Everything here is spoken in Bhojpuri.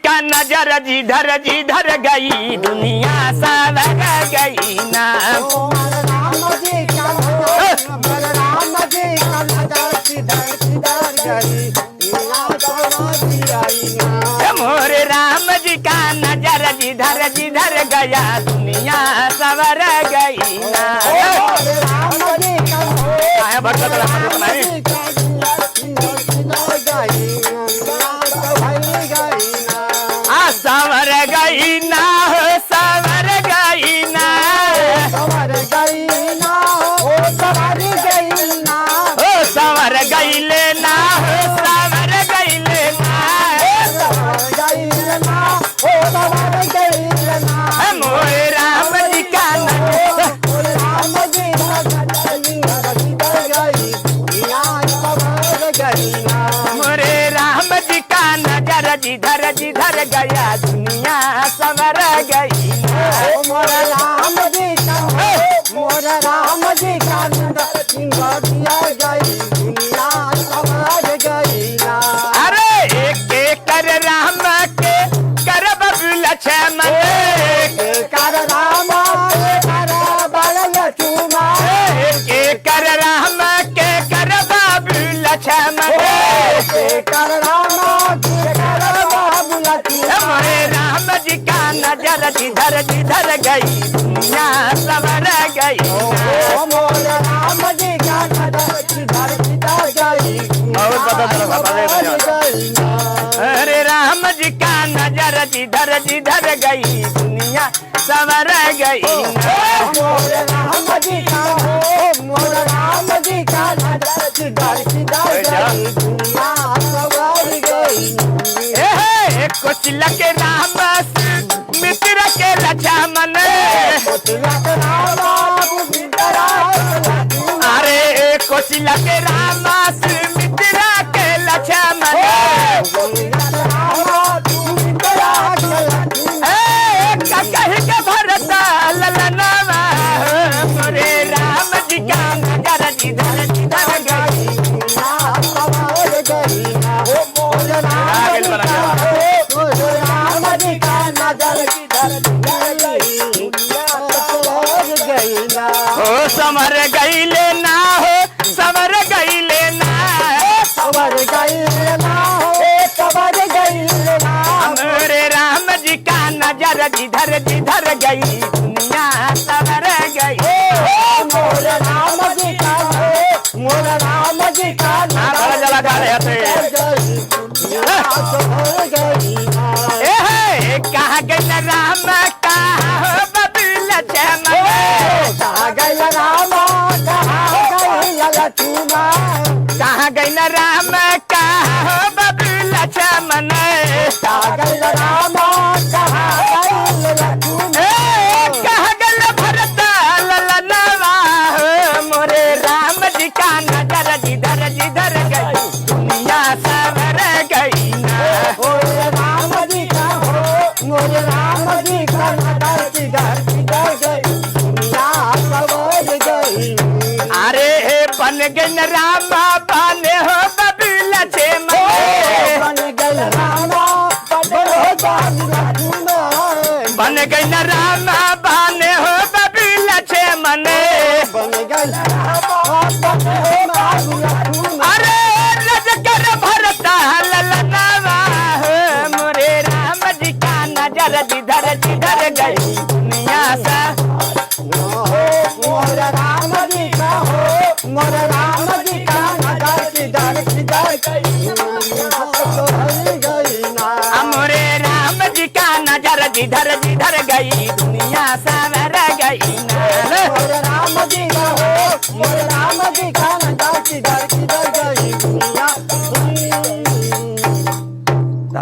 का नजर जिधर जिधर गई दुनिया सवर गई ना। राम जी का राम जी का नजर जिधर जिधर गई दुनिया सवर गई ना। मोरे राम जी का नजर जिधर जिधर गया दुनिया सवर गई ना। राम जी का भक्त सवर गई ना हो सवर गई ना। सवर गई ना हो सवर गई ना। ओ सवर गई लेना हो सवर गई लेना। सवर गई ना हो सवर गई ना। मोरे राम जी का राम जी का जिधर गई दुनिया सवर गई ना। मोरे राम जी का नजर जिधर जिधर गया दुनिया सवर गई ना। मोरा राम जी का मोरा राम जी का नजर जिधर गई दुनिया सवर गई ना। अरे एक कर राम के कर बबुल लक्ष्मण कर राम कर बल लक्ष्मण। एक कर राम के कर बबुल लक्ष्मण। कर राम कर बाबू लक्ष्मण। मोरे राम जी का नजर जिधर जिधर गई दुनिया सवर गई ना। मोरा राम जी का नजर जिधर जिधर गई गई ना। अरे राम जी का नजर जिधर जिधर गई दुनिया सवर गई ना। मोरे राम जी का मोरे राम जी का नजर जिधर जिधर गई दुनिया सवर गई। कुशल के राम मित्र के लक्ष्मण। अरे कुशल के राम मित्र के लक्ष्मण। कही के भरत ललनवा मोरे राम जी का नजर जिधर जिधर गई हो समर गई लेना हो समर गई लेना। सवर गई ना हो सवर गई ना। मोरे राम जी का नजर जिधर जिधर गई दुनिया सवर गई। मोरे राम जी का मोरे राम जी का जला जा रहे थे कहा गई राम कहा बबुल लक्ष्मण। कहा गई राम कहा गई लक्ष्मण। कहा गई राम कहा बबुल लक्ष्मण। कहा गई राम कहा गई लक्ष्मण। कहा गई भरत ललनवा मोरे राम जी का नजर जिधर जिधर गई दुनिया सवर गई ना। मोरे राम जी का मोरे राम जी का नजर जिधर जिधर गई दुनिया सवर गई। अरे बन गई राम बने हो बबुल लक्ष्मण। बन गई राम बन गई राम बने हो बबुल लक्ष्मण। बन गई अरे रज कर भरत ललनवा मोरे राम जी का नजर जिधर जिधर गई दुनिया सा। मोरे राम जी का मोरे राम जी का नजर जिधर जिधर गई मोरे राम जी का नजर जिधर जिधर गई दुनिया सवर गई ना। मोरे राम जी का मोरे राम जी का